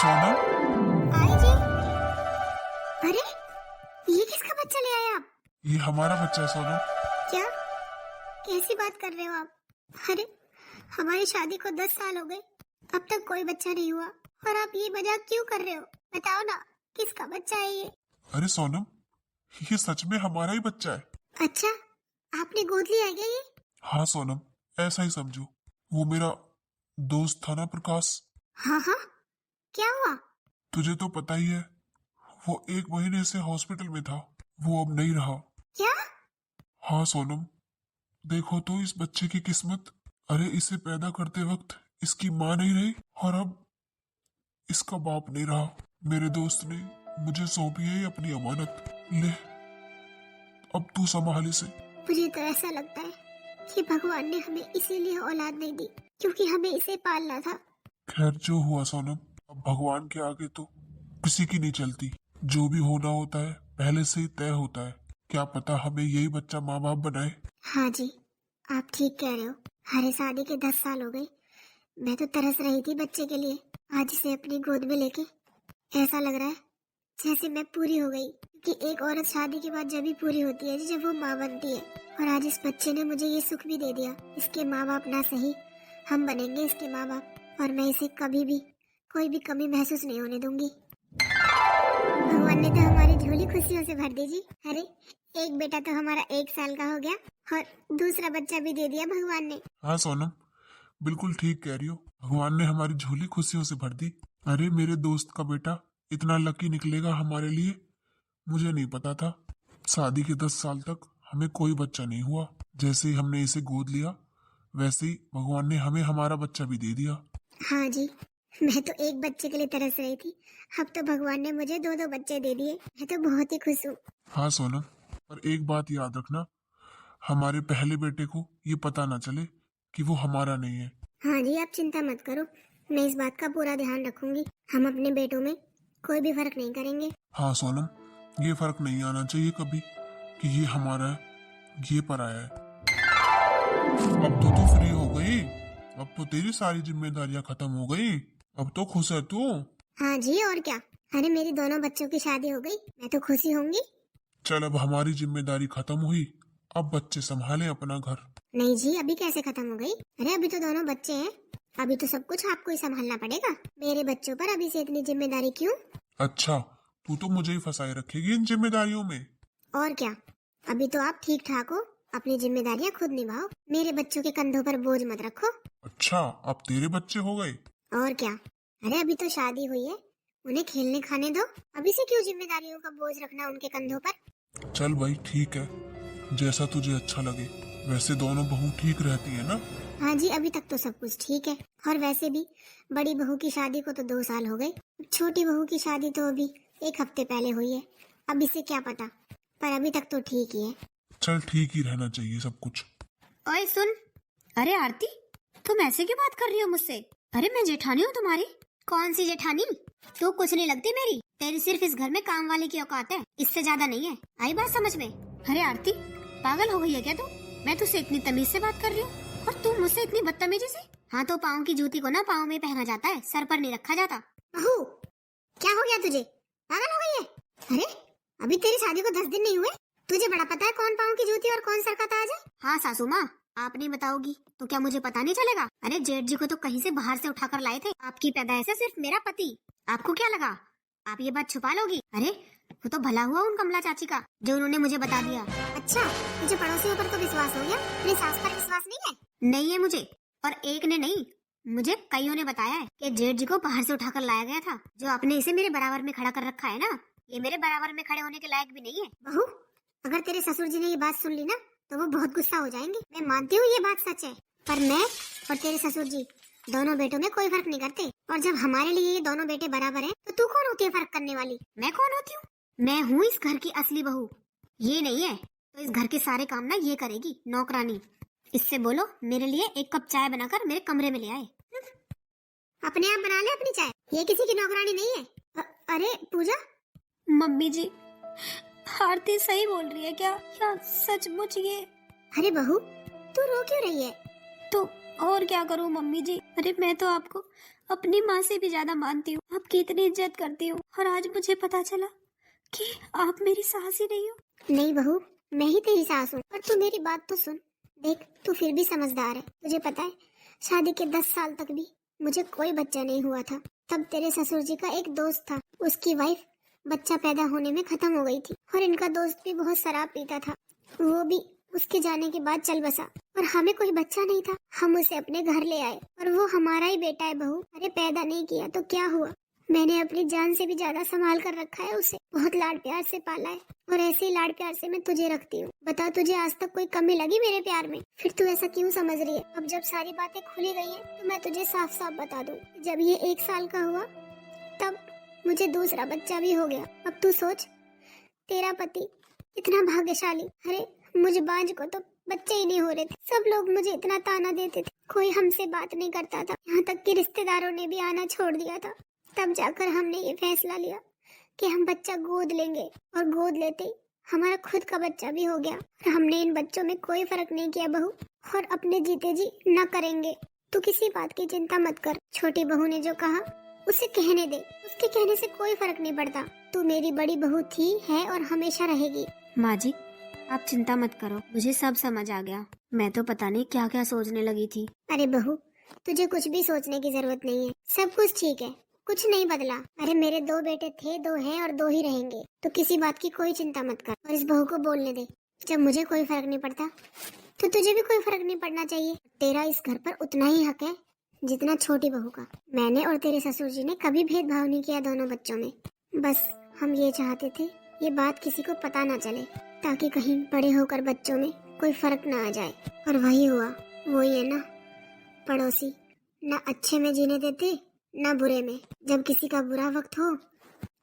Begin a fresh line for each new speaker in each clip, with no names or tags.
सोनम,
आई जी। अरे ये किसका बच्चा ले आए आप?
ये हमारा बच्चा है सोनम।
क्या? कैसी बात कर रहे हो आप? अरे हमारी शादी को 10 साल हो गए, अब तक कोई बच्चा नहीं हुआ और आप ये मजाक क्यों कर रहे हो? बताओ ना, किसका बच्चा है ये?
अरे सोनम, ये सच में हमारा ही बच्चा है।
अच्छा, आपने गोद लिया है क्या ये?
हाँ सोनम, ऐसा ही समझो। वो मेरा दोस्त था ना प्रकाश,
हाँ हाँ, क्या हुआ?
तुझे तो पता ही है। वो 1 महीने से हॉस्पिटल में था, वो अब नहीं रहा।
क्या?
हाँ सोनम, देखो तो इस बच्चे की किस्मत। अरे इसे पैदा करते वक्त इसकी माँ नहीं रही और अब इसका बाप नहीं रहा। मेरे दोस्त ने मुझे सौंपी है अपनी अमानत। ले, अब तू संभाल इसे।
मुझे तो ऐसा लगता है कि भगवान ने हमें इसीलिए औलाद नहीं दी क्योंकि हमें इसे पालना था।
खैर जो हुआ सोनम, अब भगवान के आगे तो किसी की नहीं चलती। जो भी होना होता है पहले से ही तय होता है। क्या पता हमें यही बच्चा माँ बाप बनाए।
हाँ जी, आप ठीक कह रहे हो। हरे शादी के 10 साल हो गए, मैं तो तरस रही थी बच्चे के लिए। आज इसे अपनी गोद में लेके ऐसा लग रहा है जैसे मैं पूरी हो गई, क्योंकि एक औरत शादी के बाद जब भी पूरी होती है जब वो माँ बनती है। और आज इस बच्चे ने मुझे ये सुख भी दे दिया। इसके माँ बाप ना सही, हम बनेंगे इसके माँ बाप, और मैं इसे कभी भी कोई भी कमी महसूस नहीं होने दूंगी। भगवान ने तो हमारी झोली खुशियों से भर दी जी। अरे एक बेटा तो हमारा 1 साल का हो गया और दूसरा बच्चा भी दे दिया भगवान ने।
हाँ सोनम, बिल्कुल ठीक कह रही हो। भगवान ने हमारी झोली खुशियों से भर दी। अरे मेरे दोस्त का बेटा इतना लकी निकलेगा हमारे लिए, मुझे नहीं पता था। शादी के 10 साल तक हमें कोई बच्चा नहीं हुआ। जैसे ही हमने इसे गोद लिया वैसे ही भगवान ने हमें हमारा बच्चा भी दे दिया।
हाँ जी, मैं तो एक बच्चे के लिए तरस रही थी, अब तो भगवान ने मुझे 2-2 बच्चे दे दिए। मैं तो बहुत ही खुश हूँ।
हाँ सोनम, पर एक बात याद रखना, हमारे पहले बेटे को ये पता ना चले कि वो हमारा नहीं है।
हाँ जी, आप चिंता मत करो, मैं इस बात का पूरा ध्यान रखूंगी। हम अपने बेटों में कोई भी फर्क नहीं करेंगे।
हाँ सोनम, ये फर्क नहीं आना चाहिए कभी कि ये हमारा है, ये पराया है। अब तो तू फ्री हो गई, अब तो तेरी सारी जिम्मेदारियां खत्म हो गई। अब तो खुश है तू।
हाँ जी, और क्या। अरे मेरी दोनों बच्चों की शादी हो गई, मैं तो खुशी होंगी।
चल अब हमारी जिम्मेदारी खत्म हुई, अब बच्चे संभालें अपना घर।
नहीं जी, अभी कैसे खत्म हो गई? अरे अभी तो दोनों बच्चे हैं, अभी तो सब कुछ आपको ही संभालना पड़ेगा। मेरे बच्चों पर अभी से इतनी जिम्मेदारी क्यों?
अच्छा, तू तो मुझे ही फंसाए रखेगी इन जिम्मेदारियों में।
और क्या, अभी तो आप ठीक ठाक हो, अपनी जिम्मेदारियां खुद निभाओ, मेरे बच्चों के कंधों पर बोझ मत रखो।
अच्छा, अब तेरे बच्चे हो गए।
और क्या, अरे अभी तो शादी हुई है, उन्हें खेलने खाने दो, अभी से क्यों जिम्मेदारियों का बोझ रखना उनके कंधों पर।
चल भाई ठीक है, जैसा तुझे अच्छा लगे। वैसे दोनों बहू ठीक रहती है ना?
हाँ जी, अभी तक तो सब कुछ ठीक है। और वैसे भी बड़ी बहू की शादी को तो 2 साल हो गए, छोटी बहू की शादी तो अभी 1 हफ्ते पहले हुई है। अब इसे क्या पता, पर अभी तक तो ठीक ही है।
चल ठीक ही रहना चाहिए सब कुछ।
ओए सुन। अरे आरती, तुम ऐसे क्यों बात कर रही हो मुझसे? अरे मैं जेठानी हूँ तुम्हारी।
कौन सी जेठानी?
तू कुछ नहीं लगती मेरी, तेरी सिर्फ इस घर में काम वाले की औकात है, इससे ज्यादा नहीं है। आई बात समझ में? अरे आरती, पागल हो गई है क्या तू? मैं तुझसे इतनी तमीज से बात कर रही हूँ और तू मुझसे इतनी बदतमीजी से। हाँ तो पाँव की जूती को ना पाँव में पहना जाता है, सर पर नहीं रखा जाता।
बहू, क्या हो गया तुझे? पागल हो गई है? अरे अभी तेरी शादी को 10 दिन नहीं हुए, तुझे बड़ा पता है कौन पाँव की जूती और कौन सर का ताज है?
हाँ सासू माँ, आप नहीं बताओगी तो क्या मुझे पता नहीं चलेगा? अरे जेठ जी को तो कहीं से बाहर से उठाकर लाए थे, आपकी पैदाइश है सिर्फ मेरा पति। आपको क्या लगा आप ये बात छुपा लोगी? अरे वो तो भला हुआ उन कमला चाची का जो उन्होंने मुझे बता दिया।
अच्छा, तुझे पड़ोसियों पर तो विश्वास हो गया, अपनी सास पर विश्वास नहीं है?
नहीं है मुझे, और एक ने नहीं, मुझे कईयों ने बताया है कि जेठ जी को बाहर से उठाकर लाया गया था। जो आपने इसे मेरे बराबर में खड़ा कर रखा है ना, ये मेरे बराबर में खड़े होने के लायक भी नहीं है।
बहू, अगर तेरे ससुर जी ने ये बात सुन ली ना तो वो बहुत गुस्सा हो जाएंगे। मैं मानती हूँ ये बात सच है, पर मैं और तेरे ससुर जी दोनों बेटों में कोई फर्क नहीं करते। और जब हमारे लिए ये दोनों बेटे बराबर हैं, तो तू कौन होती है फर्क करने वाली?
मैं कौन होती हूँ? मैं हूँ इस घर की असली बहू, ये नहीं है। तो इस घर के सारे काम ना ये करेगी, नौकरानी। इससे बोलो मेरे लिए 1 कप चाय बनाकर मेरे कमरे में ले आए।
अपने आप बना ले अपनी चाय, ये किसी की नौकरानी नहीं है। अरे पूजा।
मम्मी जी, आरती सही बोल रही है क्या? क्या सचमुच ये?
अरे बहू, तू रो क्यों रही है?
तो और क्या करूं मम्मी जी? अरे मैं तो आपको अपनी माँ से भी ज्यादा मानती हूँ, आपकी इतनी इज्जत करती हूँ, और आज मुझे पता चला कि आप मेरी सास ही नहीं हो।
नहीं बहू, मैं ही तेरी सास हूँ। और तू मेरी बात तो सुन। देख, तू फिर भी समझदार है। तुझे पता है, शादी के 10 साल तक भी मुझे कोई बच्चा नहीं हुआ था। तब तेरे ससुर जी का एक दोस्त था, उसकी वाइफ बच्चा पैदा होने में खत्म हो गई थी। और इनका दोस्त भी बहुत शराब पीता था, वो भी उसके जाने के बाद चल बसा। और हमें कोई बच्चा नहीं था, हम उसे अपने घर ले आए, और वो हमारा ही बेटा है बहू। अरे पैदा नहीं किया तो क्या हुआ, मैंने अपनी जान से भी ज्यादा संभाल कर रखा है उसे, बहुत लाड प्यार से पाला है। और ऐसे ही लाड प्यार से मैं तुझे रखती हूँ। बता, तुझे आज तक कोई कमी लगी मेरे प्यार में? फिर तू ऐसा क्यों समझ रही है? अब जब सारी बातें खुली गई हैं, तो मैं तुझे साफ साफ बता दूं, जब ये 1 साल का हुआ तब मुझे दूसरा बच्चा भी हो गया। अब तू सोच, तेरा पति इतना भाग्यशाली। अरे मुझे बांझ को तो बच्चे ही नहीं हो रहे थे, सब लोग मुझे इतना ताना देते थे, कोई हमसे बात नहीं करता था, यहाँ तक कि रिश्तेदारों ने भी आना छोड़ दिया था। तब जाकर हमने ये फैसला लिया कि हम बच्चा गोद लेंगे, और गोद लेते ही हमारा खुद का बच्चा भी हो गया। और हमने इन बच्चों में कोई फर्क नहीं किया बहू, और अपने जीते जी न करेंगे। तू किसी बात की चिंता मत कर। छोटी बहू ने जो कहा उसे कहने दे, उसके कहने से कोई फर्क नहीं पड़ता। तू मेरी बड़ी बहू थी, है और हमेशा रहेगी।
माँ जी, आप चिंता मत करो, मुझे सब समझ आ गया। मैं तो पता नहीं क्या क्या सोचने लगी थी।
अरे बहू, तुझे कुछ भी सोचने की जरूरत नहीं है, सब कुछ ठीक है, कुछ नहीं बदला। अरे मेरे 2 बेटे थे, 2 हैं और 2 ही रहेंगे। तो किसी बात की कोई चिंता मत कर, और इस बहू को बोलने दे। जब मुझे कोई फर्क नहीं पड़ता, तो तुझे भी कोई फर्क नहीं पड़ना चाहिए। तेरा इस घर पर उतना ही हक है जितना छोटी बहू का। मैंने और तेरे ससुर जी ने कभी भेदभाव नहीं किया दोनों बच्चों में। बस हम ये चाहते थे, ये बात किसी को पता ना चले, ताकि कहीं बड़े होकर बच्चों में कोई फर्क ना आ जाए। और वही हुआ। वही है ना, पड़ोसी ना अच्छे में जीने देते ना बुरे में। जब किसी का बुरा वक्त हो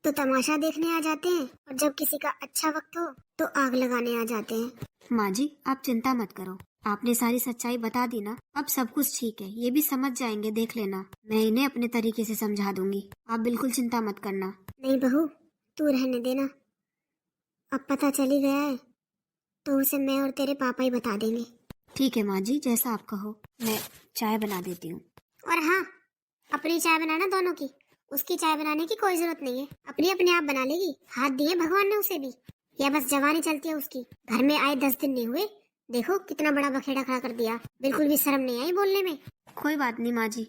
तो तमाशा देखने आ जाते हैं, और जब किसी का अच्छा वक्त हो तो आग लगाने आ जाते हैं।
माँ जी, आप चिंता मत करो, आपने सारी सच्चाई बता दी ना, अब सब कुछ ठीक है, ये भी समझ जाएंगे, देख लेना। मैं इन्हें अपने तरीके से समझा दूंगी, आप बिल्कुल चिंता मत करना।
नहीं बहू, तू रहने देना। अब पता चली गया है तो उसे मैं और तेरे पापा ही बता देंगे।
ठीक है माँ जी, जैसा आप कहो। मैं चाय बना देती हूँ।
और हाँ, अपनी चाय बनाना दोनों की, उसकी चाय बनाने की कोई जरूरत नहीं है, अपनी अपने आप बना लेगी। हाथ दिए भगवान ने उसे भी, या बस जवानी चलती है उसकी। घर में आए 10 दिन नहीं हुए, देखो कितना बड़ा बखेड़ा खड़ा कर दिया, बिल्कुल भी शर्म नहीं आई बोलने में।
कोई बात नहीं माँ जी,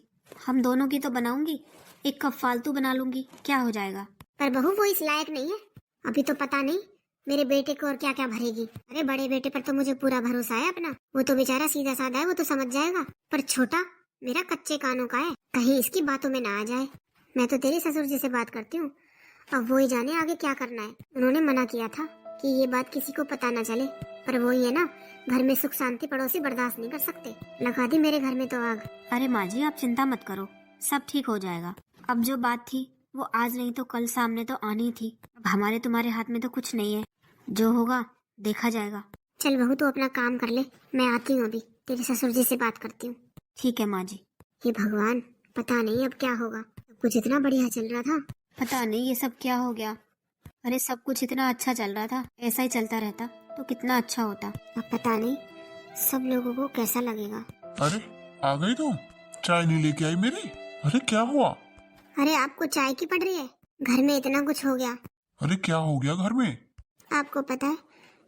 हम दोनों की तो बनाऊंगी, 1 कप फालतू बना लूंगी, क्या हो जाएगा।
पर बहू वो इस लायक नहीं है, अभी तो पता नहीं मेरे बेटे को और क्या क्या भरेगी। अरे बड़े बेटे पर तो मुझे पूरा भरोसा है अपना, वो तो बेचारा सीधा साधा है, वो तो समझ जाएगा। पर छोटा मेरा कच्चे कानों का है, कहीं इसकी बातों में ना आ जाए। मैं तो तेरे ससुर जी से बात करती हूँ, अब वो ही जाने आगे क्या करना है। उन्होंने मना किया था कि ये बात किसी को पता ना चले, पर वही है ना, घर में सुख शांति पड़ोसी बर्दाश्त नहीं कर सकते। लगा दी मेरे घर में तो आग।
अरे माँ जी, आप चिंता मत करो, सब ठीक हो जाएगा। अब जो बात थी वो आज नहीं तो कल सामने तो आनी थी। अब हमारे तुम्हारे हाथ में तो कुछ नहीं है, जो होगा देखा जाएगा।
चल बहू, तू अपना काम कर ले, मैं आती हूँ, अभी तेरे ससुर जी से बात करती हूँ।
ठीक है माँ जी।
हे भगवान, पता नहीं अब क्या होगा। सब कुछ इतना बढ़िया चल रहा था,
पता नहीं ये सब क्या हो गया। अरे सब कुछ इतना अच्छा चल रहा था, ऐसा ही चलता रहता तो कितना अच्छा होता।
अब पता नहीं सब लोगों को कैसा लगेगा।
अरे आ गई तुम, चाय नहीं लेके आई मेरी? अरे क्या हुआ?
अरे आपको चाय की पड़ रही है? घर में इतना कुछ हो गया।
अरे क्या हो गया घर में?
आपको पता है,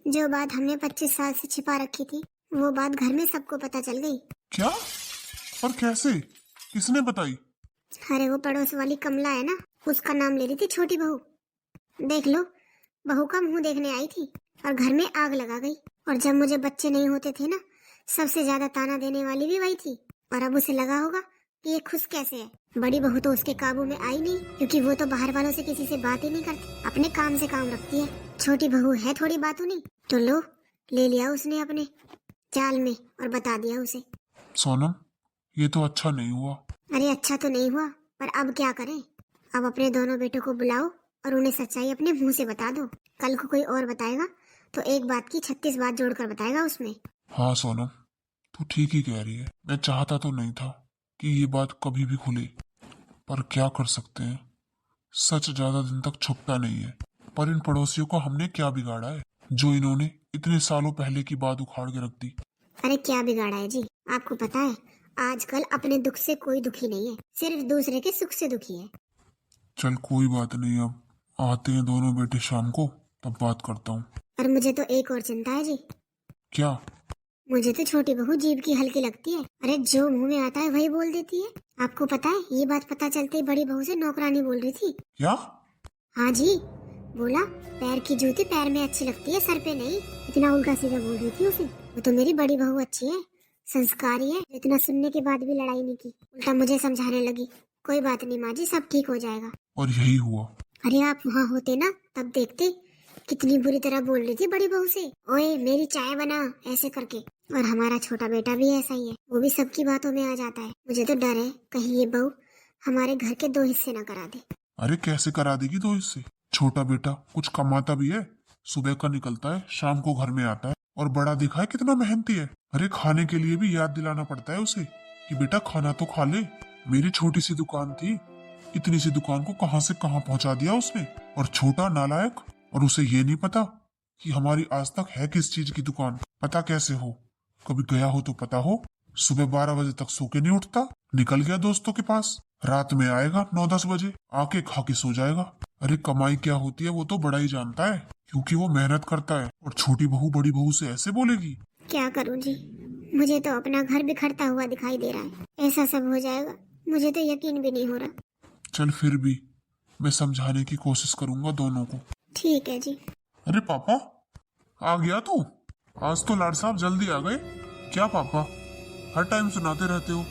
जो बात हमने 25 साल से छिपा रखी थी, वो बात घर में सबको पता चल गई।
क्या? और कैसे? किसने बताई?
अरे वो पड़ोस वाली कमला है ना, उसका नाम ले रही थी छोटी बहू। देख लो, बहू का मुंह देखने आई थी और घर में आग लगा गई। और जब मुझे बच्चे नहीं होते थे ना, सबसे ज्यादा ताना देने वाली भी वही थी। और अब उसे लगा होगा कि ये खुश कैसे है। बड़ी बहू तो उसके काबू में आई नहीं, क्योंकि वो तो बाहर वालों से किसी से बात ही नहीं करती, अपने काम से काम रखती है। छोटी बहू है थोड़ी बातों नहीं, तो लो ले लिया उसने अपने जाल में और बता दिया उसे।
सोनम, ये तो अच्छा नहीं हुआ।
अरे अच्छा तो नहीं हुआ, पर अब क्या करें। अब अपने दोनों बेटों को बुलाओ और उन्हें सच्चाई अपने मुंह से बता दो। कल को कोई और बताएगा तो एक बात की 36 बात जोड़कर बताएगा उसमें।
हाँ सोनम, तू ठीक ही कह रही है। मैं चाहता तो नहीं था कि ये बात कभी भी खुले, पर क्या कर सकते हैं, सच ज्यादा दिन तक छुपता नहीं है। पर इन पड़ोसियों को हमने क्या बिगाड़ा है जो इन्होंने इतने सालों पहले की बात उखाड़ के रख दी?
अरे क्या बिगाड़ा है जी, आपको पता है आजकल अपने दुख से कोई दुखी नहीं है, सिर्फ दूसरे के सुख से दुखी है।
चल कोई बात नहीं, अब आते हैं दोनों बेटे शाम को, तब बात करता हूँ।
और मुझे तो एक और चिंता है जी।
क्या?
मुझे तो छोटी बहू जीभ की हल्की लगती है। अरे जो मुंह में आता है वही बोल देती है। आपको पता है, ये बात पता चलते ही बड़ी बहू से नौकरानी बोल रही थी।
क्या?
हाँ जी, बोला पैर की जूती पैर में अच्छी लगती है, सर पे नहीं। इतना उल्टा सीधा बोल रही थी उसे। वो तो मेरी बड़ी बहू अच्छी है, संस्कारी है, इतना सुनने के बाद भी लड़ाई नहीं की, उल्टा मुझे समझाने लगी। कोई बात नहीं माँ जी, सब ठीक हो जाएगा।
और यही हुआ?
अरे आप वहाँ होते ना, तब देखते कितनी बुरी तरह बोल रही थी बड़ी बहू से, ओए मेरी चाय बना, ऐसे करके। और हमारा छोटा बेटा भी ऐसा ही है, वो भी सबकी बातों में आ जाता है। मुझे तो डर है कहीं ये बहू हमारे घर के 2 हिस्से न करा दे।
अरे कैसे करा देगी 2 हिस्से? छोटा बेटा कुछ कमाता भी है, सुबह का निकलता है, शाम को घर में आता है। और बड़ा दिखा है कितना मेहनती है। अरे खाने के लिए भी याद दिलाना पड़ता है उसे कि बेटा खाना तो खा ले। मेरी छोटी सी दुकान थी, इतनी सी दुकान को कहां से कहां पहुंचा दिया उसने। और छोटा नालायक, और उसे ये नहीं पता कि हमारी आज तक है किस चीज की दुकान। पता कैसे हो? कभी गया हो तो पता हो। सुबह 12 बजे तक सो के नहीं उठता, निकल गया दोस्तों के पास, रात में आएगा 9-10 बजे, आके खा के सो जाएगा। अरे कमाई क्या होती है वो तो बड़ा ही जानता है, क्योंकि वो मेहनत करता है। और छोटी बहू बड़ी बहू से ऐसे बोलेगी?
क्या करूं जी, मुझे तो अपना घर बिखरता हुआ दिखाई दे रहा है। ऐसा सब हो जाएगा मुझे तो यकीन भी नहीं हो रहा।
चल फिर भी मैं समझाने की कोशिश करूंगा दोनों को।
ठीक है जी।
अरे पापा, आ गया तू? आज तो लाड साहब जल्दी आ गए। क्या पापा, हर टाइम सुनाते रहते हो।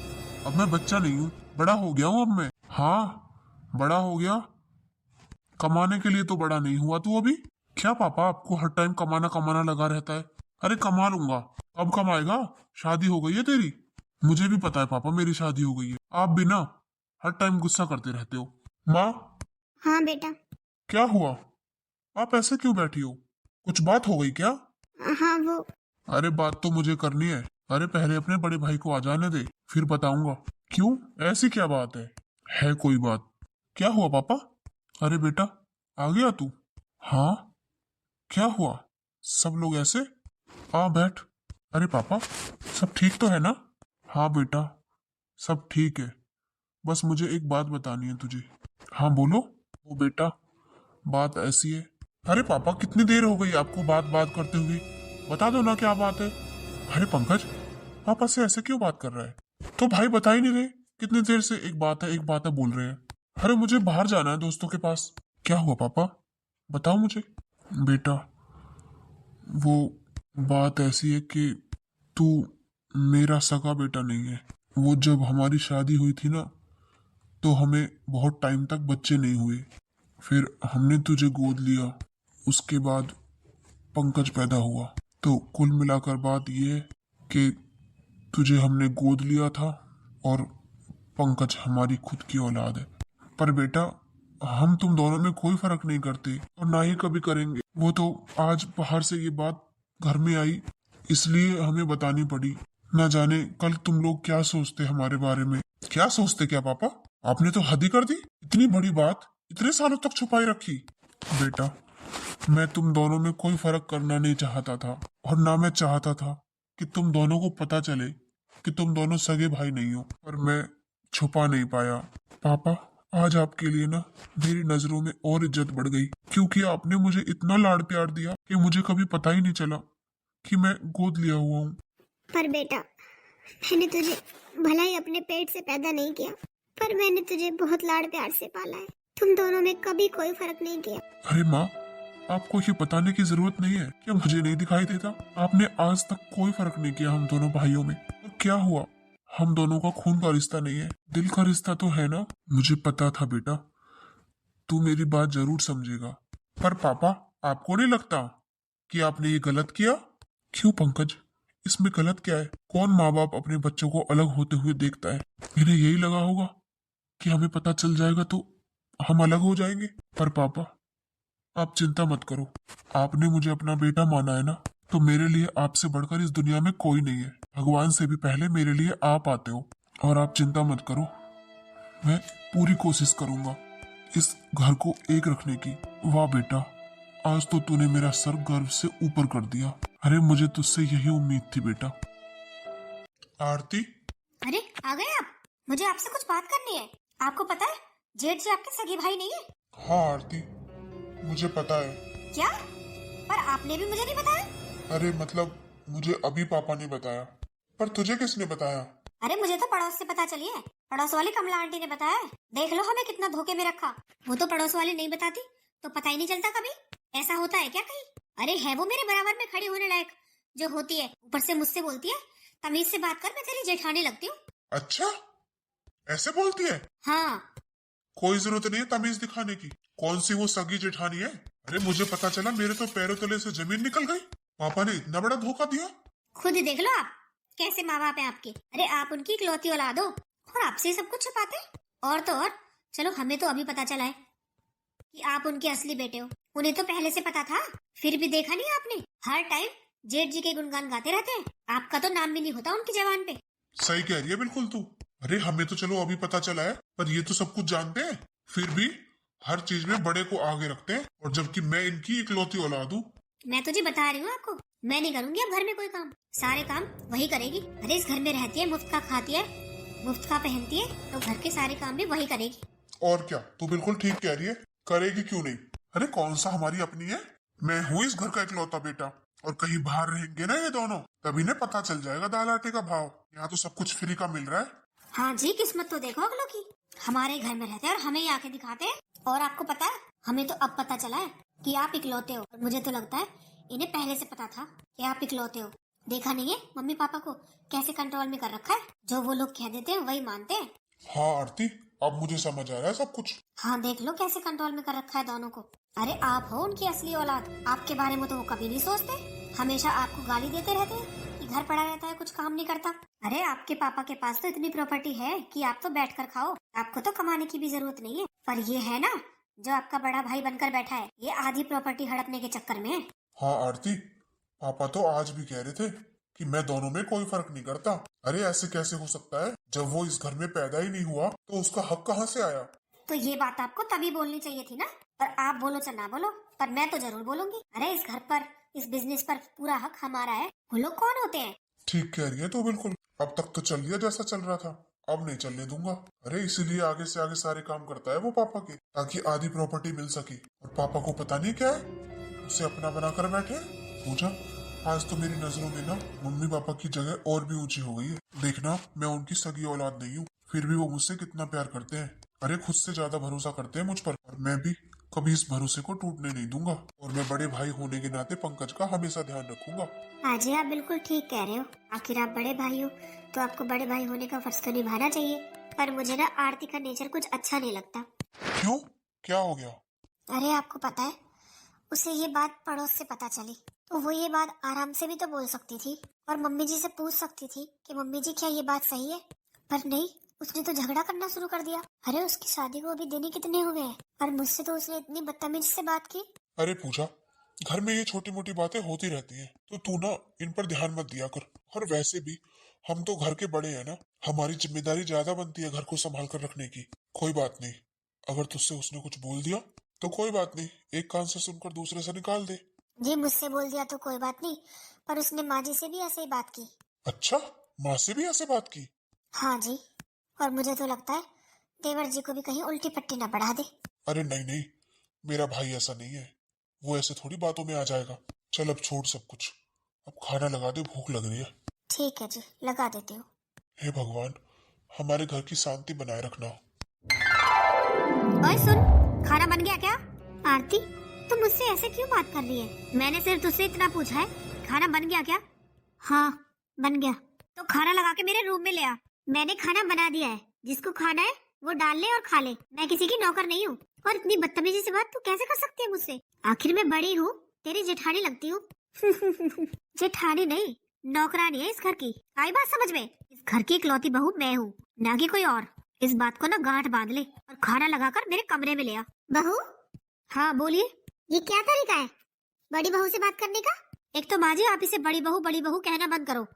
अब मैं बच्चा नहीं हूँ, बड़ा हो गया हूँ अब मैं। हाँ बड़ा हो गया, कमाने के लिए तो बड़ा नहीं हुआ तू अभी। क्या पापा, आपको हर टाइम कमाना कमाना लगा रहता है? अरे कमा लूंगा। अब कमाएगा? शादी हो गई है तेरी? मुझे भी पता है पापा, मेरी शादी हो गई है। आप भी ना हर टाइम गुस्सा करते रहते हो। माँ।
हाँ बेटा।
क्या हुआ? आप ऐसे क्यों बैठी हो? कुछ बात हो गई क्या?
हाँ वो।
अरे बात तो मुझे करनी है। अरे पहले अपने बड़े भाई को आ जाने दे, फिर बताऊंगा। क्यों, ऐसी क्या बात है? है कोई बात? क्या हुआ पापा? अरे बेटा आ गया तू? हाँ क्या हुआ? सब लोग ऐसे? आ बैठ। अरे पापा सब ठीक तो है ना? हाँ बेटा सब ठीक है, बस मुझे एक बात बतानी है तुझे। हाँ बोलो। वो बेटा बात ऐसी है। अरे पापा कितनी देर हो गई आपको बात बात करते हुए, बता दो ना क्या बात है। अरे पंकज, पापा से ऐसे क्यों बात कर रहा है? तो भाई बता ही नहीं रहे, कितनी देर से एक बात है एक बात है बोल रहे हैं। अरे मुझे बाहर जाना है दोस्तों के पास। क्या हुआ पापा, बताओ मुझे। बेटा वो बात ऐसी है कि तू मेरा सगा बेटा नहीं है। वो जब हमारी शादी हुई थी ना, तो हमें बहुत टाइम तक बच्चे नहीं हुए। फिर हमने तुझे गोद लिया, उसके बाद पंकज पैदा हुआ। तो कुल मिलाकर बात यह है कि तुझे हमने गोद लिया था और पंकज हमारी खुद की औलाद है। पर बेटा हम तुम दोनों में कोई फर्क नहीं करते और ना ही कभी करेंगे। वो तो आज बाहर से ये बात घर में आई, इसलिए हमें बतानी पड़ी। ना जाने कल तुम लोग क्या सोचते हमारे बारे में। क्या सोचते क्या पापा? आपने तो हद ही कर दी, इतनी बड़ी बात इतने सालों तक छुपाई रखी। बेटा मैं तुम दोनों में कोई फर्क करना नहीं चाहता था, और ना मैं चाहता था कि तुम दोनों को पता चले कि तुम दोनों सगे भाई नहीं हो, पर मैं छुपा नहीं पाया। पापा आज आपके लिए ना मेरी नजरों में और इज्जत बढ़ गई, क्योंकि आपने मुझे इतना लाड़ प्यार दिया कि मुझे कभी पता ही नहीं चला कि मैं गोद लिया हुआ हूँ।
पर बेटा मैंने तुझे भला ही अपने पेट से पैदा नहीं किया, पर मैंने तुझे बहुत लाड़ प्यार से पाला है। तुम दोनों में कभी कोई फर्क नहीं किया।
अरे माँ, आपको ये बताने की जरूरत नहीं है, क्या मुझे नहीं दिखाई देता? आपने आज तक कोई फर्क नहीं किया हम दोनों भाइयों में। और क्या हुआ, हम दोनों का खून का रिश्ता नहीं है, दिल का रिश्ता तो है ना। मुझे पता था बेटा, तू मेरी बात जरूर समझेगा। पर पापा आपको नहीं लगता कि आपने ये गलत किया? क्यों पंकज, इसमें गलत क्या है? कौन माँ बाप अपने बच्चों को अलग होते हुए देखता है? इन्हें यही लगा होगा कि हमें पता चल जाएगा तो हम अलग हो जाएंगे। पर पापा आप चिंता मत करो, आपने मुझे अपना बेटा माना है ना, तो मेरे लिए आपसे बढ़कर इस दुनिया में कोई नहीं है। भगवान से भी पहले मेरे लिए आप आते हो। और आप चिंता मत करो, मैं पूरी कोशिश करूंगा इस घर को एक रखने की। वाह बेटा, आज तो तूने मेरा सर गर्व से ऊपर कर दिया। अरे मुझे तुझसे यही उम्मीद थी बेटा। आरती।
अरे आ गए आप? मुझे आपसे कुछ बात करनी है। आपको पता है जेठ जी आपके सगे भाई नहीं है?
हाँ आरती, मुझे पता है।
क्या? पर आपने भी मुझे नहीं बताया।
अरे मतलब मुझे अभी पापा ने बताया, पर तुझे किसने बताया?
अरे मुझे तो पड़ोस से पता चली है। पड़ोस वाली कमला आंटी ने बताया है। देख लो हमें कितना धोखे में रखा। वो तो पड़ोस वाली नहीं बताती तो पता ही नहीं चलता कभी। ऐसा होता है क्या कहीं? अरे है वो मेरे बराबर में खड़ी होने लायक जो होती है, ऊपर से मुझसे बोलती है तमीज से बात कर, मैं तेरी जेठानी लगती हूँ।
अच्छा, ऐसे बोलती है?
हाँ।
कोई जरूरत नहीं है तमीज दिखाने की। कौन सी वो सगी जेठानी है? अरे मुझे पता चला, मेरे तो पैरों तले से जमीन निकल गई। पापा ने इतना बड़ा धोखा दिया।
खुद ही देख लो आप कैसे माँ बाप है आपके। अरे आप उनकी इकलौती औलाद हो और आपसे ही सब कुछ छुपाते हैं। और तो और चलो हमें तो अभी पता चला है कि आप उनके असली बेटे हो। उन्हें तो पहले से पता था, फिर भी देखा नहीं आपने। हर टाइम जेठ जी के गुणगान गाते रहते हैं। आपका तो नाम भी नहीं होता उनकी जबान पे।
सही कह रही है बिल्कुल तू। अरे हमें तो चलो अभी पता चला है, पर ये तो सब कुछ जानते हैं, फिर भी हर चीज में बड़े को आगे रखते हैं। और जबकि मैं इनकी इकलौती औलाद हूँ।
मैं तुझे बता रही हूँ आपको, मैं नहीं करूंगी अब घर में कोई काम। सारे काम वही करेगी। अरे इस घर में रहती है, मुफ्त का खाती है, मुफ्त का पहनती है, तो घर के सारे काम भी वही करेगी।
और क्या, तू बिल्कुल ठीक कह रही है। करेगी क्यों नहीं? अरे कौन सा हमारी अपनी है? मैं हूँ इस घर का इकलौता बेटा। और कहीं बाहर रहेंगे ना ये दोनों, तभी ने पता चल जाएगा दाल आटे का भाव। यहाँ तो सब कुछ फ्री का मिल रहा है।
हाँ जी, किस्मत तो देखो अगलों की। हमारे घर में रहते हैं और हमें ही आके दिखाते हैं। और आपको पता है, हमें तो अब पता चला है कि आप इकलौते हो। और मुझे तो लगता है इन्हें पहले से पता था कि आप इकलौते हो। देखा नहीं है मम्मी पापा को कैसे कंट्रोल में कर रखा है। जो वो लोग कह देते हैं वही मानते हैं।
हाँ आरती, अब मुझे समझ आ रहा है सब कुछ।
हाँ देख लो कैसे कंट्रोल में कर रखा है दोनों को। अरे आप हो उनकी असली औलाद। आपके बारे में तो वो कभी नहीं सोचते। हमेशा आपको गाली देते रहते हैं कि घर पड़ा रहता है, कुछ काम नहीं करता। अरे आपके पापा के पास तो इतनी प्रॉपर्टी है कि आप तो बैठ कर खाओ। आपको तो कमाने की भी जरूरत नहीं है। पर ये है ना, जो आपका बड़ा भाई बनकर बैठा है, ये आधी प्रॉपर्टी हड़पने के चक्कर में है।
हाँ आरती, पापा तो आज भी कह रहे थे कि मैं दोनों में कोई फर्क नहीं करता। अरे ऐसे कैसे हो सकता है? जब वो इस घर में पैदा ही नहीं हुआ तो उसका हक कहाँ से आया?
तो ये बात आपको तभी बोलनी चाहिए थी ना। पर आप बोलो चाहे ना बोलो, पर मैं तो जरूर बोलूंगी। अरे इस घर पर, इस बिजनेस पर पूरा हक हमारा है। वो लोग कौन होते हैं?
ठीक कह रही है तो बिल्कुल। अब तक तो चल लिया जैसा चल रहा था, अब नहीं चलने दूंगा। अरे इसीलिए आगे से आगे सारे काम करता है वो पापा के, ताकि आधी प्रॉपर्टी मिल सके। और पापा को पता नहीं क्या है, उसे अपना बनाकर बैठे। पूजा, आज तो मेरी नजरों में ना मम्मी पापा की जगह और भी ऊंची हो गई है। देखना, मैं उनकी सगी औलाद नहीं हूँ, फिर भी वो मुझसे कितना प्यार करते हैं। अरे खुद से ज्यादा भरोसा करते हैं मुझ पर। और मैं भी कभी इस भरोसे को टूटने नहीं दूंगा। और मैं बड़े भाई होने के नाते पंकज का हमेशा ध्यान रखूंगा।
हाँ जी, आप बिल्कुल ठीक कह रहे हो। आखिर आप बड़े भाई हो तो आपको बड़े भाई होने का फर्ज तो निभाना चाहिए। पर मुझे ना आरती का नेचर कुछ अच्छा नहीं लगता।
क्यों, क्या हो गया?
अरे आपको पता है, उसे ये बात पड़ोस से पता चली तो वो ये बात आराम से भी तो बोल सकती थी और मम्मी जी से पूछ सकती थी कि मम्मी जी क्या ये बात सही है। पर नहीं, उसने तो झगड़ा करना शुरू कर दिया। अरे उसकी शादी को अभी दिन ही कितने हुए हैं और मुझसे तो उसने इतनी बदतमीजी से बात की।
अरे पूजा, घर में ये छोटी मोटी बातें होती रहती हैं, तो तू ना इन पर ध्यान मत दिया कर। और वैसे भी हम तो घर के बड़े हैं ना, हमारी जिम्मेदारी ज्यादा बनती है घर को संभाल कर रखने की। कोई बात नहीं, अगर तुझसे उसने कुछ बोल दिया तो कोई बात नहीं, एक कान से सुनकर दूसरे से निकाल दे।
जी मुझसे बोल दिया तो कोई बात नहीं, पर उसने माँ जी से भी ऐसे ही बात की।
अच्छा, माँ से भी ऐसे बात की?
हाँ जी, और मुझे तो लगता है देवर जी को भी कहीं उल्टी पट्टी न पढ़ा दे।
अरे नहीं नहीं, मेरा भाई ऐसा नहीं है, वो ऐसे थोड़ी बातों में आ जाएगा। चल अब छोड़ सब कुछ, अब खाना लगा दे, भूख लग रही है।
ठीक है जी, लगा देती हूँ।
हे भगवान, हमारे घर की शांति बनाए रखना।
ओए सुन, खाना बन गया क्या? आरती, तुम मुझसे ऐसे क्यों बात कर रही है? मैंने सिर्फ तुझसे इतना पूछा है, खाना बन गया क्या? हाँ बन गया। तो खाना लगा के मेरे रूम में ले आ। मैंने खाना बना दिया है, जिसको खाना है वो डाल ले और खा ले। मैं किसी की नौकर नहीं हूँ। और इतनी बदतमीजी से बात तू कैसे कर सकती है मुझसे? आखिर मैं बड़ी हूँ, तेरी जेठानी लगती हूँ। जेठानी नहीं, नौकरानी है इस घर की। आई बात समझ में? इस घर की इकलौती बहू मैं हूँ, ना कि कोई और। इस बात को ना गांठ बांध ले और खाना लगाकर मेरे कमरे में ले आ। बहू? हाँ बोलिए। ये क्या तरीका है बड़ी बहू से बात करने का? एक तो माँ जी, आप इसे बड़ी बहू कहना बंद करो।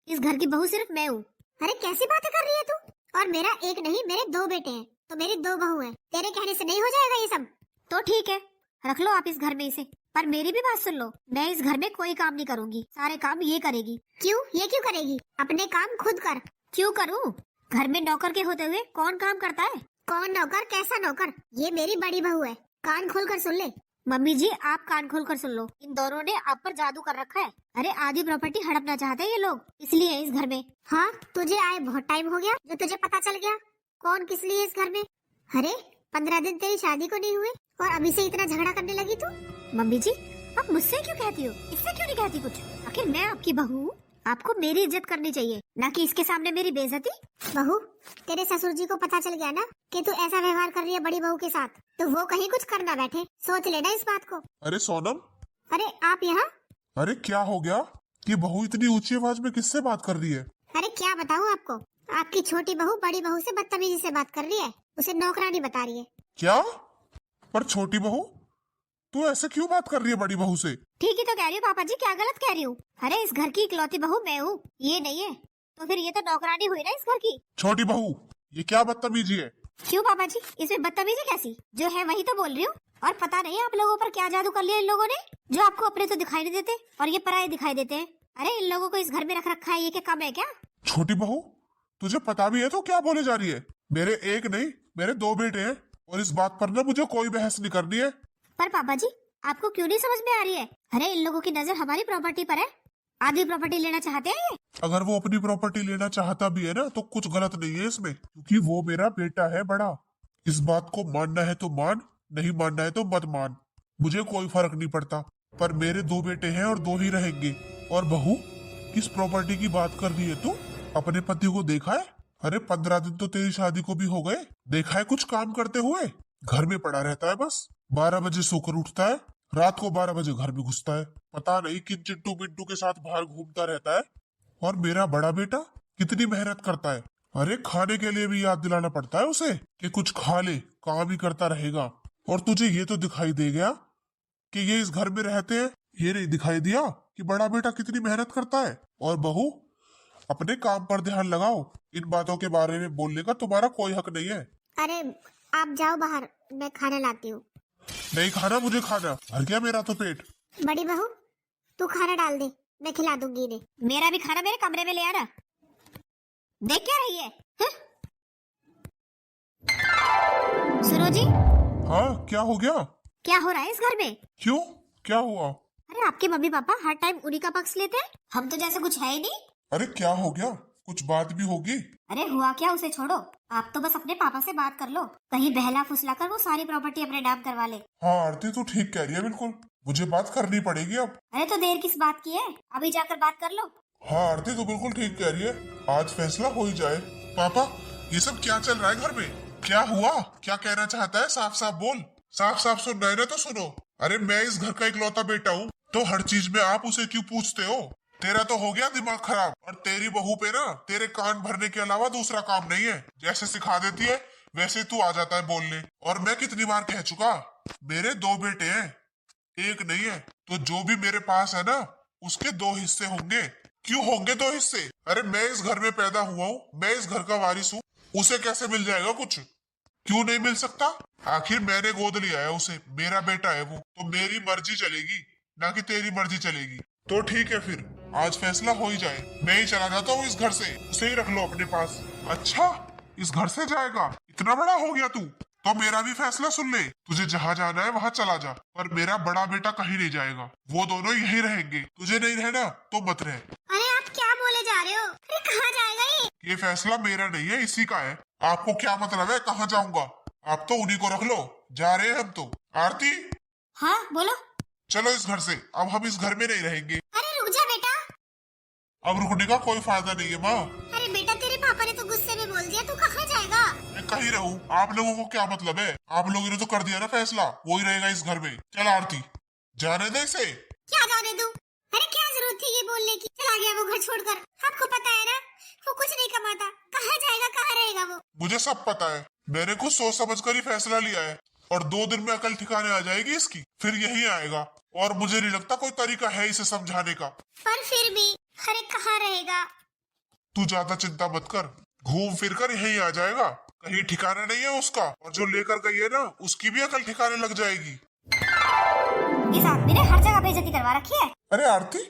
इस घर की बहू सिर्फ मैं हूँ। अरे कैसी बातें कर रही है तू? और मेरा एक नहीं, मेरे 2 बेटे हैं, तो मेरी 2 बहू हैं। तेरे कहने से नहीं हो जाएगा ये सब? तो ठीक है, रख लो आप इस घर में इसे। पर मेरी भी बात सुन लो, मैं इस घर में कोई काम नहीं करूंगी, सारे काम ये करेगी। क्यों? ये क्यों करेगी? अपने काम खुद कर। क्यों करूं? घर में नौकर के होते हुए कौन काम करता है?
कौन नौकर? कैसा नौकर? ये मेरी बड़ी बहू है, कान खोल कर सुन ले।
मम्मी जी आप कान खोल कर सुन लो, इन दोनों ने आप पर जादू कर रखा है। अरे आधी प्रॉपर्टी हड़पना चाहते हैं ये लोग, इसलिए है इस घर में।
हाँ, तुझे आए बहुत टाइम हो गया जो तुझे पता चल गया कौन किस लिए इस घर में। अरे 15 दिन तेरी शादी को नहीं हुए और अभी से इतना झगड़ा करने लगी तू।
मम्मी जी आप मुझसे क्यों कहती हो, इससे क्यों नहीं कहती कुछ? आखिर मैं आपकी बहू हूँ, आपको मेरी इज्जत करनी चाहिए, ना कि इसके सामने मेरी बेइज्जती।
बहू, तेरे ससुर जी को पता चल गया ना कि तू ऐसा व्यवहार कर रही है बड़ी बहू के साथ, तो वो कहीं कुछ कर ना बैठे। सोच लेना इस बात को।
अरे सोनम,
अरे आप यहाँ?
अरे क्या हो गया कि बहू इतनी ऊंची आवाज में किससे बात कर रही है?
अरे क्या बताऊँ आपको, आपकी छोटी बहू बड़ी बहू से बदतमीजी से बात कर रही है, उसे नौकरानी बता रही है।
क्या? पर छोटी बहू, तू ऐसे क्यों बात कर रही है बड़ी बहू से?
ठीक ही तो कह रही हूँ पापा जी, क्या गलत कह रही हूँ? अरे इस घर की इकलौती बहू मैं हूँ, ये नहीं है, तो फिर ये तो नौकरानी हुई ना इस घर की।
छोटी बहू, ये क्या बदतमीजी है?
क्यों पापा जी, इसमें बदतमीजी कैसी? जो है वही तो बोल रही हूँ। और पता नहीं आप लोगों पर क्या जादू कर लिया इन लोगों ने, जो आपको अपने तो दिखाई नहीं देते और ये पराये दिखाई देते हैं। अरे इन लोगों को इस घर में रख रखा है, ये क्या कम है क्या?
छोटी बहू, तुझे पता भी है तो क्या बोले जा रही है? मेरे एक नहीं, मेरे 2 बेटे हैं और इस बात पर ना मुझे कोई बहस नहीं करनी है।
पर पापा जी आपको क्यों नहीं समझ में आ रही है? अरे इन लोगों की नजर हमारी प्रॉपर्टी पर है, आधी प्रॉपर्टी लेना चाहते हैं ये।
अगर वो अपनी प्रॉपर्टी लेना चाहता भी है ना तो कुछ गलत नहीं है इसमें, क्योंकि वो मेरा बेटा है बड़ा। इस बात को मानना है तो मान, नहीं मानना है तो मत मान, मुझे कोई फर्क नहीं पड़ता। पर मेरे 2 बेटे हैं और 2 ही रहेंगे। और बहू, किस प्रॉपर्टी की बात कर रही है तू? अपने पति को देखा है? अरे 15 दिन तो तेरी शादी को भी हो गए, देखा है कुछ काम करते हुए? घर में पड़ा रहता है बस, 12 बजे सोकर उठता है, रात को 12 बजे घर में घुसता है, पता नहीं किन चिंटू मिंटू के साथ बाहर घूमता रहता है। और मेरा बड़ा बेटा कितनी मेहनत करता है, अरे खाने के लिए भी याद दिलाना पड़ता है उसे कि कुछ खा ले, काम ही करता रहेगा। और तुझे ये तो दिखाई दे गया कि ये इस घर में रहते हैं, ये नहीं दिखाई दिया कि बड़ा बेटा कितनी मेहनत करता है। और बहू, अपने काम पर ध्यान लगाओ, इन बातों के बारे में बोलने का तुम्हारा कोई हक नहीं है।
अरे आप जाओ बाहर, मैं खाना लाती हूँ।
नहीं खाना मुझे, खाना भर गया मेरा तो पेट।
बड़ी बहू, तू खाना डाल दे, मैं खिला दूंगी इन्हें।
मेरा भी खाना मेरे कमरे में ले आना। देख क्या रही है? सुनो जी।
हाँ, क्या हो गया?
क्या हो रहा है इस घर में?
क्यों, क्या हुआ?
अरे आपके मम्मी पापा हर टाइम उन्हीं का पक्ष लेते हैं, हम तो जैसे कुछ है ही नहीं।
अरे क्या हो गया, कुछ बात भी होगी?
अरे हुआ क्या, उसे छोड़ो, आप तो बस अपने पापा से बात कर लो, कहीं बहला फुसला कर वो सारी प्रॉपर्टी अपने नाम करवा ले।
हाँ आरती, तू ठीक कह रही है, बिल्कुल मुझे बात करनी पड़ेगी अब।
अरे तो देर किस बात की है, अभी जाकर बात कर लो।
हाँ आरती, तू बिल्कुल ठीक कह रही है, आज फैसला हो ही जाए। पापा, ये सब क्या चल रहा है घर में? क्या हुआ, क्या कहना चाहता है? साफ साफ बोल, साफ साफ सुनना है ना तो सुनो। अरे मैं इस घर का इकलौता बेटा हूँ, तो हर चीज में आप उसे क्यों पूछते हो? तेरा तो हो गया दिमाग खराब, और तेरी बहू पे ना तेरे कान भरने के अलावा दूसरा काम नहीं है। जैसे सिखा देती है वैसे तू आ जाता है बोलने। और मैं कितनी बार कह चुका, मेरे 2 बेटे हैं, एक नहीं है। तो जो भी मेरे पास है ना, उसके 2 हिस्से होंगे। क्यों होंगे 2 हिस्से? अरे मैं इस घर में पैदा हुआ हूँ, मैं इस घर का वारिस हूँ, उसे कैसे मिल जाएगा कुछ? क्यों नहीं मिल सकता? आखिर मैंने गोद लिया है उसे, मेरा बेटा है वो, तो मेरी मर्जी चलेगी, ना कि तेरी मर्जी चलेगी। तो ठीक है, फिर आज फैसला हो ही जाए, मैं ही चला जाता हूँ इस घर से, उसे ही रख लो अपने पास। अच्छा, इस घर से जाएगा? इतना बड़ा हो गया तू, तो मेरा भी फैसला सुन ले, तुझे जहाँ जाना है वहाँ चला जा, पर मेरा बड़ा बेटा कहीं नहीं जाएगा, वो दोनों यहीं रहेंगे। तुझे नहीं रहना तो मत रह।
अरे आप क्या बोले जा रहे हो? अरे कहाँ जाएगा
ये फैसला मेरा नहीं है, इसी का है। आपको क्या मतलब है कहाँ जाऊंगा? आप तो उन्हीं को रख लो, जा रहे हैं हम तो। आरती,
हाँ बोलो।
चलो इस घर से, अब हम इस घर में नहीं रहेंगे।
अरे रुक जा बेटा।
अब रुकने का कोई फायदा नहीं है माँ।
अरे बेटा, तेरे पापा ने तो गुस्से में बोल दिया, तू कहाँ जाएगा?
मैं कहीं रहूं, आप लोगों को क्या मतलब है? आप लोगों ने तो कर दिया ना फैसला, वो ही रहेगा इस घर में। चल आरती, जाने दे इसे।
क्या जाने दूं? अरे क्या जरूरत थी ये बोलने की? चला गया वो घर छोड़कर। आपको पता है ना, वो कुछ नहीं कमाता, कहाँ जाएगा, कहाँ रहेगा वो?
मुझे सब पता है, मैंने कुछ सोच समझ कर ही फैसला लिया है, और 2 दिन में अकल ठिकाने आ जाएगी इसकी, फिर यही आएगा। और मुझे नहीं लगता कोई तरीका है इसे समझाने का।
पर फिर भी, अरे कहाँ रहेगा?
तू ज्यादा चिंता मत कर, घूम फिर कर यही आ जाएगा, कहीं ठिकाना नहीं है उसका। और जो लेकर गई है ना, उसकी भी अकल ठिकाने लग जाएगी।
इस आदमी ने हर जगह बेइज्जती करवा रखी है।
अरे आरती,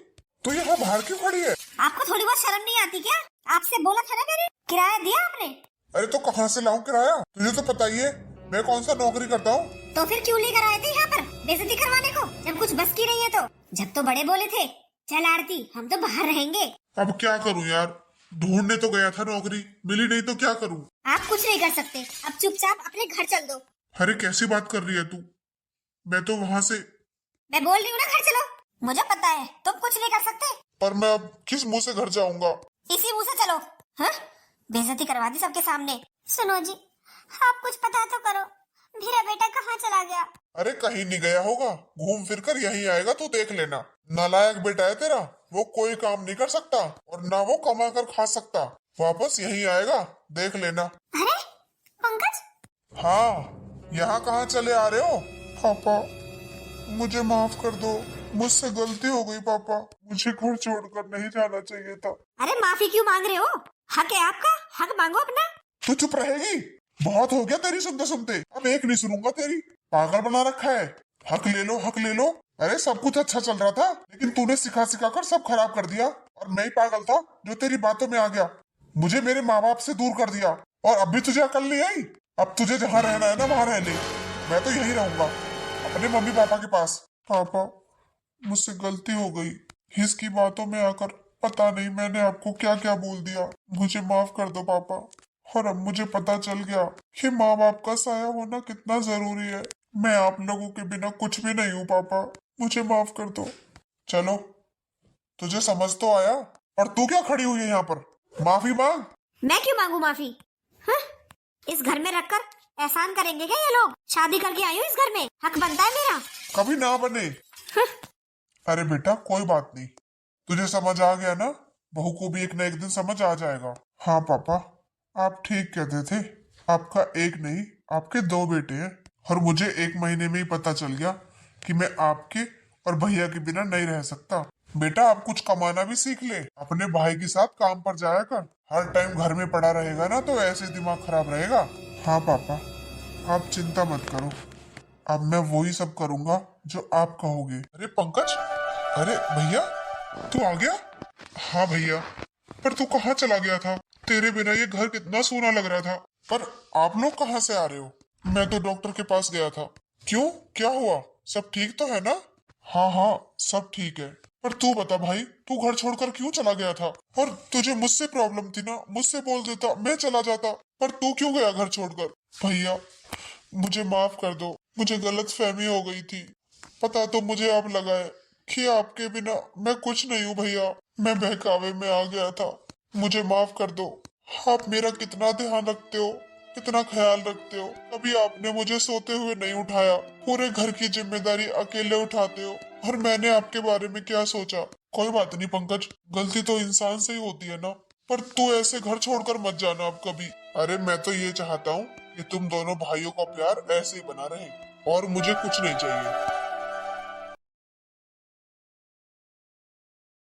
तू यहाँ बाहर क्यों खड़ी है?
आपको थोड़ी बहुत शर्म नहीं आती क्या? आपसे बोला था ना मैंने, किराया दिया आपने?
अरे तो कहाँ से लाऊं किराया? तुझे तो पता ही है मैं कौन सा नौकरी करता हूँ।
तो फिर क्यों लेकर आए थे यहाँ पर बेइज्जती करवाने को, जब कुछ बस की नहीं है तो? जब तो बड़े बोले थे चल आरती हम तो बाहर रहेंगे।
अब क्या करूँ यार, ढूंढने तो गया था, नौकरी मिली नहीं तो क्या करूँ?
आप कुछ नहीं कर सकते, अब चुपचाप अपने घर चल दो।
अरे कैसी बात कर रही है तू? मैं तो वहाँ से।
मैं बोल रही हूँ ना घर चलो। मुझे पता है तुम कुछ नहीं कर सकते।
पर मैं अब किस मुंह से घर जाऊंगा?
इसी मुंह से चलो। हाँ, बेइज्जती करवा दी सबके सामने। सुनो जी, आप कुछ पता तो करो, मेरा बेटा कहाँ चला गया?
अरे कहीं नहीं गया होगा, घूम फिर कर यहीं आएगा, तू देख लेना। नालायक बेटा है तेरा, वो कोई काम नहीं कर सकता और ना वो कमा कर खा सकता, वापस यहीं आएगा, देख लेना।
अरे पंकज,
हाँ, यहाँ कहाँ चले आ रहे हो? पापा मुझे माफ कर दो, मुझसे गलती हो गई पापा, मुझे घर छोड़कर नहीं जाना चाहिए था।
अरे माफी क्यों मांग रहे हो? हक है आपका, हक मांगो अपना।
तू चुप रहेगी? बहुत हो गया तेरी सुनते सुनते, अब एक नहीं सुनूंगा तेरी। पागल बना रखा है, हक ले लो हक ले लो। अरे सब कुछ अच्छा चल रहा था, लेकिन तूने सिखा सिखा कर सब खराब कर दिया, और मैं ही पागल था जो तेरी बातों में आ गया, मुझे मेरे माँ बाप से दूर कर दिया। और अब भी तुझे अकल नहीं आई? अब तुझे जहाँ रहना है ना वहाँ रह ले, मैं तो यही रहूंगा अपने मम्मी पापा के पास। पापा मुझसे गलती हो गई, इसकी बातों में आकर पता नहीं मैंने आपको क्या क्या बोल दिया, मुझे माफ कर दो पापा। और अब मुझे पता चल गया कि माँ बाप का साया होना कितना जरूरी है, मैं आप लोगों के बिना कुछ भी नहीं हूँ पापा, मुझे माफ कर दो। चलो, तुझे समझ तो आया, और तू क्या खड़ी हुई है यहाँ पर? माफी मांग।
मैं क्यों मांगू माफी? हाँ? इस घर में रखकर एहसान करेंगे क्या ये लोग? शादी करके आई हूँ इस घर में, हक बनता है मेरा।
कभी ना बने। अरे बेटा कोई बात नहीं, तुझे समझ आ गया ना, बहू को भी एक न एक दिन समझ आ जाएगा। हाँ पापा आप ठीक कहते थे, आपका एक नहीं आपके दो बेटे हैं, और मुझे एक महीने में ही पता चल गया कि मैं आपके और भैया के बिना नहीं रह सकता। बेटा आप कुछ कमाना भी सीख ले, अपने भाई के साथ काम पर जाया कर, हर टाइम घर में पड़ा रहेगा ना तो ऐसे दिमाग खराब रहेगा। हाँ पापा आप चिंता मत करो, अब मैं वही सब करूंगा जो आप कहोगे। अरे पंकज, अरे भैया तू आ गया? हाँ भैया, पर तू कहाँ चला गया था? तेरे बिना ये घर कितना सूना लग रहा था। पर आप लोग कहाँ से आ रहे हो? मैं तो डॉक्टर के पास गया था। क्यों, क्या हुआ? सब ठीक तो है ना? हाँ हाँ सब ठीक है, पर तू बता भाई, तू घर छोड़कर क्यों चला गया था? और तुझे मुझसे प्रॉब्लम थी ना, मुझसे बोल देता मैं चला जाता, पर तू क्यों गया घर छोड़कर? भैया मुझे माफ कर दो, मुझे गलत फहमी हो गई थी, पता तो मुझे अब लगा है कि आपके बिना मैं कुछ नहीं हूँ भैया, मैं बहकावे में आ गया था, मुझे माफ कर दो। आप मेरा कितना ध्यान रखते हो, कितना ख्याल रखते हो, कभी आपने मुझे सोते हुए नहीं उठाया, पूरे घर की जिम्मेदारी अकेले उठाते हो, और मैंने आपके बारे में क्या सोचा। कोई बात नहीं पंकज, गलती तो इंसान से ही होती है ना, पर तू ऐसे घर छोड़कर मत जाना अब कभी। अरे मैं तो ये चाहता हूँ कि तुम दोनों भाइयों का प्यार ऐसे ही बना रहे, और मुझे कुछ नहीं चाहिए।